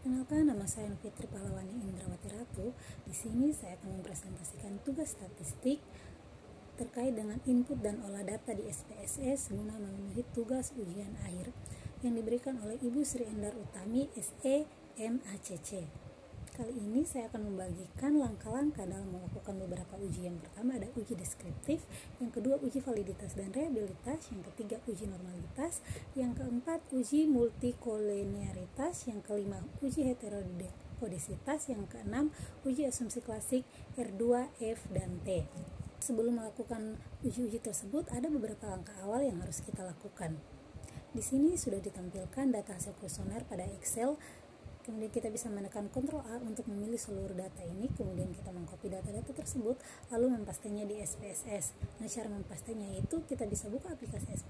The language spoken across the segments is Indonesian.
Perkenalkan, nama saya Fitri Pahlawani Indrawati Ratu. Di sini saya akan mempresentasikan tugas statistik terkait dengan input dan olah data di SPSS guna memenuhi tugas ujian akhir yang diberikan oleh Ibu Sri Endar Utami, SE, MACC. Kali ini saya akan membagikan langkah-langkah dalam melakukan beberapa uji. Yang pertama ada uji deskriptif, yang kedua uji validitas dan reliabilitas, yang ketiga uji normalitas, yang keempat uji multikolinearitas, yang kelima uji heterokodisitas, yang keenam uji asumsi klasik R2, F, dan T. Sebelum melakukan uji-uji tersebut, ada beberapa langkah awal yang harus kita lakukan. Di sini sudah ditampilkan data hasil kuesioner pada Excel. Kemudian kita bisa menekan Ctrl A untuk memilih seluruh data ini. Kemudian kita mengcopy data-data tersebut lalu mempastenya di SPSS. Nah, cara mempastenya itu kita bisa buka aplikasi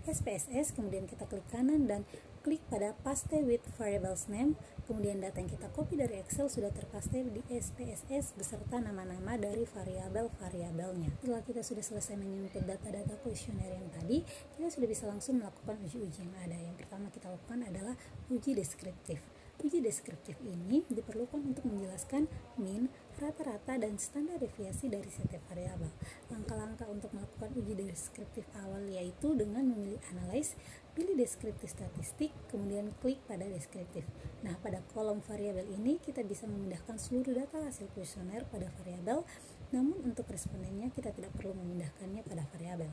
SPSS, kemudian kita klik kanan dan klik pada paste with variables name. Kemudian data yang kita copy dari Excel sudah terpaste di SPSS beserta nama-nama dari variabel-variabelnya. Setelah kita sudah selesai menginput data-data kuesioner yang tadi, kita sudah bisa langsung melakukan uji-uji yang ada. Yang pertama kita lakukan adalah uji deskriptif. Uji deskriptif ini diperlukan untuk menjelaskan min, rata-rata, dan standar deviasi dari setiap variabel. Langkah-langkah untuk melakukan uji deskriptif awal yaitu dengan memilih analyze, pilih deskriptif statistik, kemudian klik pada deskriptif. Nah, pada kolom variabel ini kita bisa memindahkan seluruh data hasil kuesioner pada variabel, namun untuk respondennya kita tidak perlu memindahkannya pada variabel.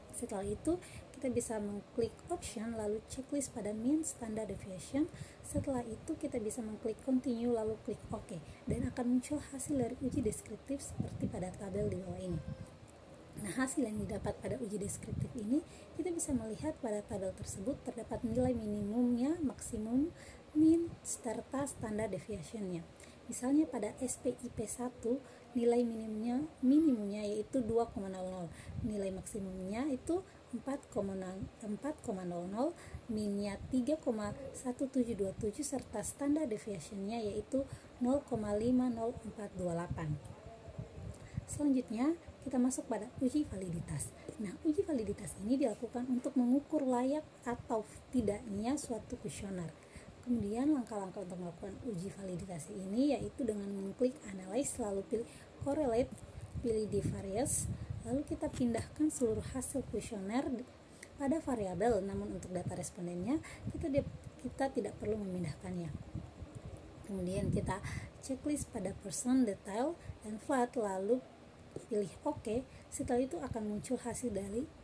Setelah itu, kita bisa mengklik option lalu checklist pada mean standard deviation. Setelah itu, kita bisa mengklik continue lalu klik OK, dan akan muncul hasil dari uji deskriptif seperti pada tabel di bawah ini. Nah, hasil yang didapat pada uji deskriptif ini, kita bisa melihat pada tabel tersebut terdapat nilai minimumnya, maksimum, min, serta standar deviation-nya. Misalnya pada SPIP 1, nilai minimumnya yaitu 2,00, nilai maksimumnya itu 4,00, minnya 3,1727 serta standar deviation-nya yaitu 0,50428. Selanjutnya, kita masuk pada uji validitas. Nah, uji validitas ini dilakukan untuk mengukur layak atau tidaknya suatu kuesioner. Kemudian langkah-langkah untuk melakukan uji validitas ini yaitu dengan mengklik analyze lalu pilih correlate, pilih divariate, lalu kita pindahkan seluruh hasil kuesioner pada variabel, namun untuk data respondennya kita tidak perlu memindahkannya. Kemudian kita checklist pada person, detail, dan flat lalu pilih OK. Setelah itu akan muncul hasil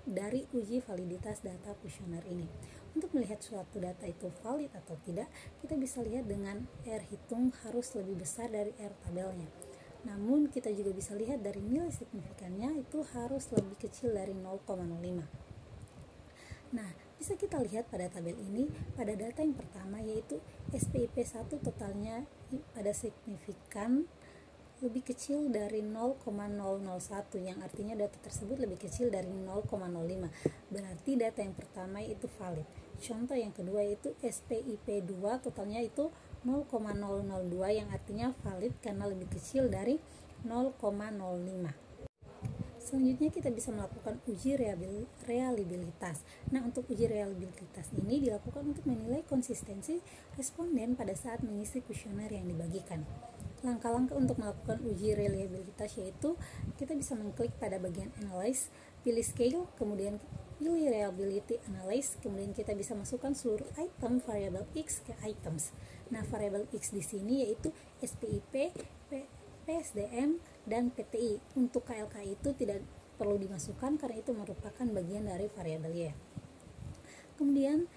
dari uji validitas data kuesioner ini. Untuk melihat suatu data itu valid atau tidak, kita bisa lihat dengan R hitung harus lebih besar dari R tabelnya. Namun kita juga bisa lihat dari nilai signifikannya itu harus lebih kecil dari 0,05. Nah, bisa kita lihat pada tabel ini pada data yang pertama yaitu SPIP 1 totalnya pada signifikan lebih kecil dari 0,001, yang artinya data tersebut lebih kecil dari 0,05. Berarti data yang pertama itu valid. Contoh yang kedua yaitu SPIP 2 totalnya itu 0,002, yang artinya valid karena lebih kecil dari 0,05. Selanjutnya kita bisa melakukan uji reliabilitas. Nah, untuk uji reliabilitas ini dilakukan untuk menilai konsistensi responden pada saat mengisi kuesioner yang dibagikan. Langkah-langkah untuk melakukan uji reliabilitas yaitu kita bisa mengklik pada bagian analyze, pilih scale, kemudian pilih reliability analyze, kemudian kita bisa masukkan seluruh item variabel X ke items. Nah, variabel X di sini yaitu SPIP, PSDM, dan PTI. Untuk KLK itu tidak perlu dimasukkan karena itu merupakan bagian dari variabel Y. Kemudian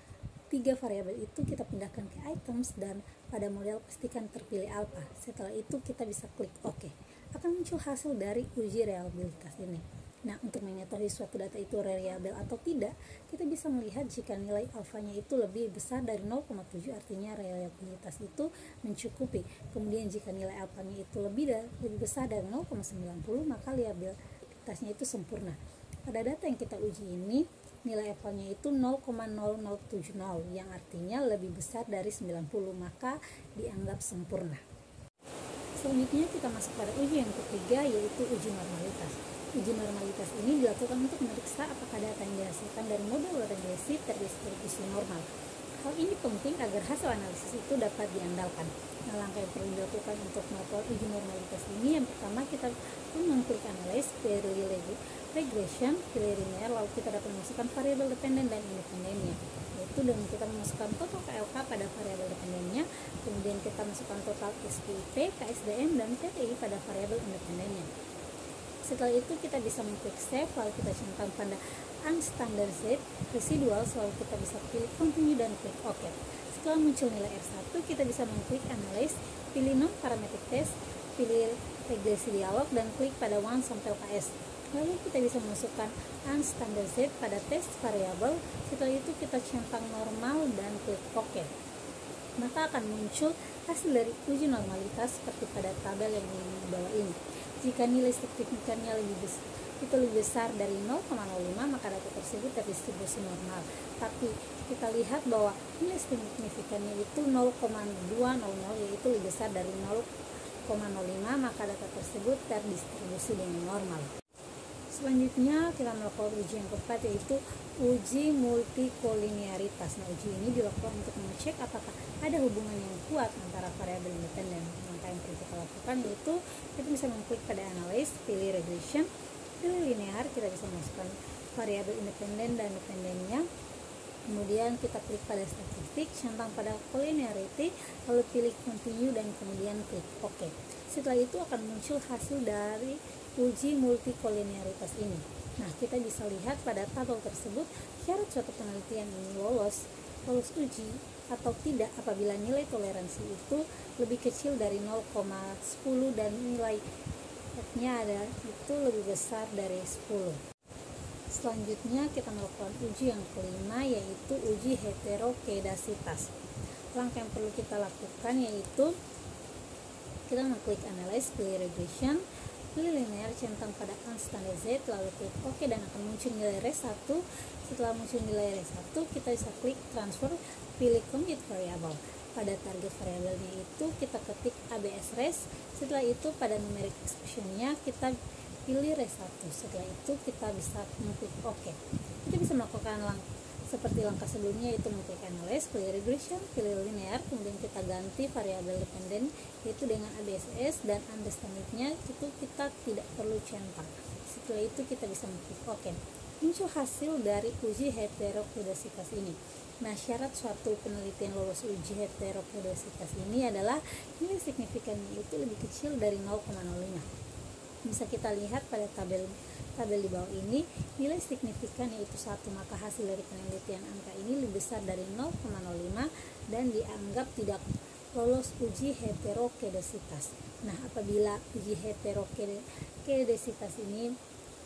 3 variabel itu kita pindahkan ke items dan pada model pastikan terpilih alpha. Setelah itu kita bisa klik OK. Akan muncul hasil dari uji reliabilitas ini. Nah, untuk mengetahui suatu data itu reliable atau tidak, kita bisa melihat jika nilai alfanya itu lebih besar dari 0,7 artinya reliabilitas itu mencukupi. Kemudian jika nilai alfanya itu lebih besar dari 0,90 maka reliabilitasnya itu sempurna. Pada data yang kita uji ini nilai alfanya itu 0,0070 yang artinya lebih besar dari 90 maka dianggap sempurna. Selanjutnya kita masuk pada uji yang ketiga yaitu uji normalitas. Uji normalitas ini dilakukan untuk memeriksa apakah data yang dihasilkan dari model regresif terdistribusi normal. Hal ini penting agar hasil analisis itu dapat diandalkan. Nah, langkah yang perlu dilakukan untuk melakukan uji normalitas ini, yang pertama kita mengklik analyze, pilih regression, pilih linear, lalu kita dapat memasukkan variabel dependen dan independennya, yaitu dengan kita memasukkan total KLK pada variabel dependennya, kemudian kita masukkan total SPIP, KSDM, dan TTI pada variabel independennya. Setelah itu kita bisa mengklik save, lalu kita centang pada unstandardized residual, lalu kita bisa pilih continue dan klik OK. Setelah muncul nilai R1, kita bisa mengklik analyze, pilih non parametric test, pilih regresi dialog, dan klik pada 1 sampai LKS. Lalu kita bisa memasukkan unstandardized pada test variabel. Setelah itu kita centang normal dan klik OK. Maka akan muncul hasil dari uji normalitas seperti pada tabel yang di bawah ini. Jika nilai signifikannya lebih besar dari 0,05, maka data tersebut terdistribusi normal. Tapi kita lihat bahwa nilai signifikannya itu 0,200, yaitu lebih besar dari 0,05, maka data tersebut terdistribusi dengan normal. Selanjutnya kita melakukan uji yang keempat, yaitu uji multikolinearitas. Nah, uji ini dilakukan untuk mengecek apakah ada hubungan yang kuat antara variabel independen. Langkah yang perlu kita lakukan yaitu kita bisa mengklik pada analyze, pilih regression, pilih linear, kita bisa masukkan variabel independen dan dependennya. Kemudian kita klik pada statistik, centang pada collinearity, lalu pilih continue dan kemudian klik OK. Setelah itu akan muncul hasil dari uji multikolinearitas ini. Nah, kita bisa lihat pada tabel tersebut syarat suatu penelitian ini lolos uji atau tidak apabila nilai toleransi itu lebih kecil dari 0,10 dan nilai F-nya itu lebih besar dari 10. Selanjutnya kita melakukan uji yang kelima, yaitu uji heterokedasitas. Langkah yang perlu kita lakukan yaitu kita mengklik analyze, pilih regression, pilih linear, centang pada unstandardized, lalu klik OK dan akan muncul nilai R1. Setelah muncul nilai R1, kita bisa klik transfer, pilih commute variable. Pada target variabelnya itu kita ketik ABS-RES. Setelah itu pada numeric expression-nya kita pilih R1. Setelah itu kita bisa mengklik OK. Kita bisa melakukan seperti langkah sebelumnya, yaitu mengklik analyze, pilih regression, pilih linear, kemudian kita ganti variabel dependen yaitu dengan ABSS, dan understanding-nya itu kita tidak perlu centang. Setelah itu kita bisa mengklik OK. Muncul hasil dari uji heterokedasitas ini. Nah, syarat suatu penelitian lolos uji heterokedasitas ini adalah nilai signifikannya itu lebih kecil dari 0,05. Bisa kita lihat pada tabel di bawah ini, nilai signifikan yaitu 1, maka hasil dari penelitian angka ini lebih besar dari 0,05 dan dianggap tidak lolos uji heterokedasitas. Nah, apabila uji heterokedasitas ini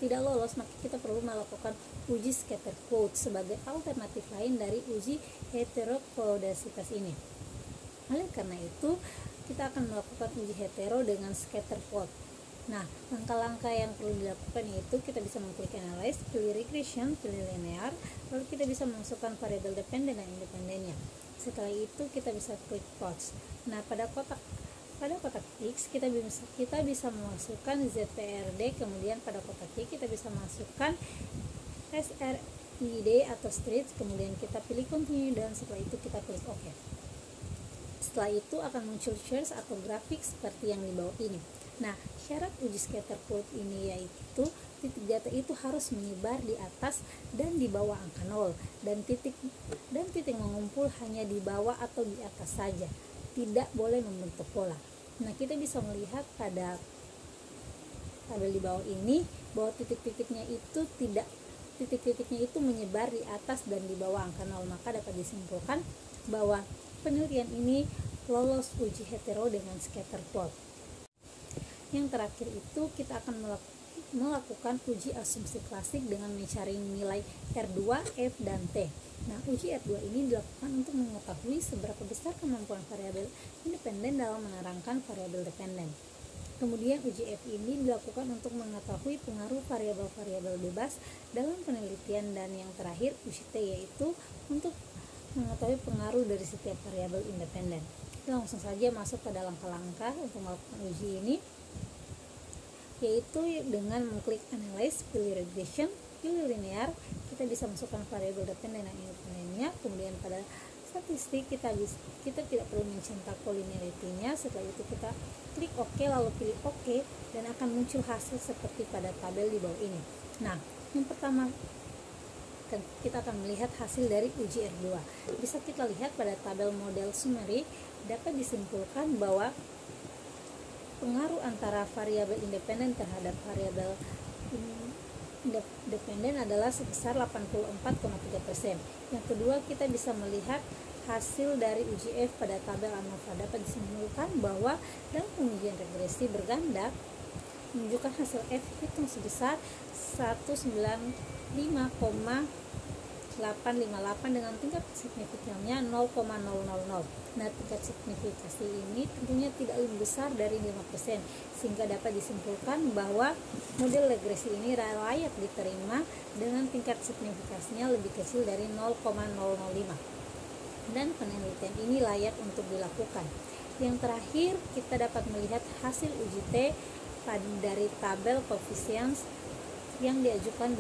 tidak lolos, maka kita perlu melakukan uji scatter plot sebagai alternatif lain dari uji heterokedasitas ini. Oleh karena itu, kita akan melakukan uji hetero dengan scatter plot. Nah, langkah-langkah yang perlu dilakukan yaitu kita bisa mengklik analyze, pilih regression, pilih linear, lalu kita bisa memasukkan variabel dependen dan independennya. Setelah itu kita bisa klik plots. Nah, pada kotak X kita bisa memasukkan ZPRD, kemudian pada kotak Y kita bisa masukkan SRID atau street, kemudian kita pilih continue dan setelah itu kita klik OK. Setelah itu akan muncul charts atau grafik seperti yang di bawah ini. Nah, syarat uji scatter plot ini yaitu titik data itu harus menyebar di atas dan di bawah angka 0, dan titik mengumpul hanya di bawah atau di atas saja, tidak boleh membentuk pola. Nah, kita bisa melihat pada tabel di bawah ini bahwa titik-titiknya itu menyebar di atas dan di bawah angka 0, maka dapat disimpulkan bahwa penelitian ini lolos uji hetero dengan scatter plot. Yang terakhir itu kita akan melakukan uji asumsi klasik dengan mencari nilai R2, F, dan T. Nah, uji R2 ini dilakukan untuk mengetahui seberapa besar kemampuan variabel independen dalam menerangkan variabel dependen. Kemudian uji F ini dilakukan untuk mengetahui pengaruh variabel-variabel bebas dalam penelitian, dan yang terakhir uji T yaitu untuk mengetahui pengaruh dari setiap variabel independen. Kita langsung saja masuk pada langkah-langkah untuk melakukan uji ini, yaitu dengan mengklik analyze, pilih regression, pilih linear, kita bisa masukkan variabel dependen dan independennya, kemudian pada statistik kita tidak perlu mencetak collinearity-nya. Setelah itu kita klik OK, lalu pilih OK, dan akan muncul hasil seperti pada tabel di bawah ini. Nah, yang pertama kita akan melihat hasil dari uji R2. Bisa kita lihat pada tabel model summary, dapat disimpulkan bahwa pengaruh antara variabel independen terhadap variabel independen adalah sebesar 84,3%. Yang kedua, kita bisa melihat hasil dari uji F pada tabel ANOVA. Dapat disimpulkan bahwa dalam pengujian regresi berganda menunjukkan hasil F hitung sebesar 195,858 dengan tingkat signifikannya 0,000. Nah, tingkat signifikasi ini tentunya tidak lebih besar dari 5%, sehingga dapat disimpulkan bahwa model regresi ini layak diterima dengan tingkat signifikasinya lebih kecil dari 0,005, dan penelitian ini layak untuk dilakukan. Yang terakhir, kita dapat melihat hasil uji T dari tabel coefficients yang diajukan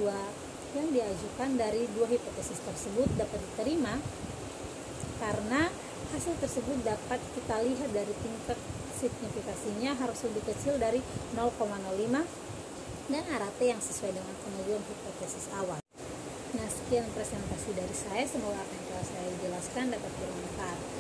dari dua hipotesis tersebut dapat diterima karena hasil tersebut dapat kita lihat dari tingkat signifikasinya harus lebih kecil dari 0,05 dan arah T yang sesuai dengan pengajuan hipotesis awal. Nah, sekian presentasi dari saya, semoga apa yang telah saya jelaskan dapat bermanfaat.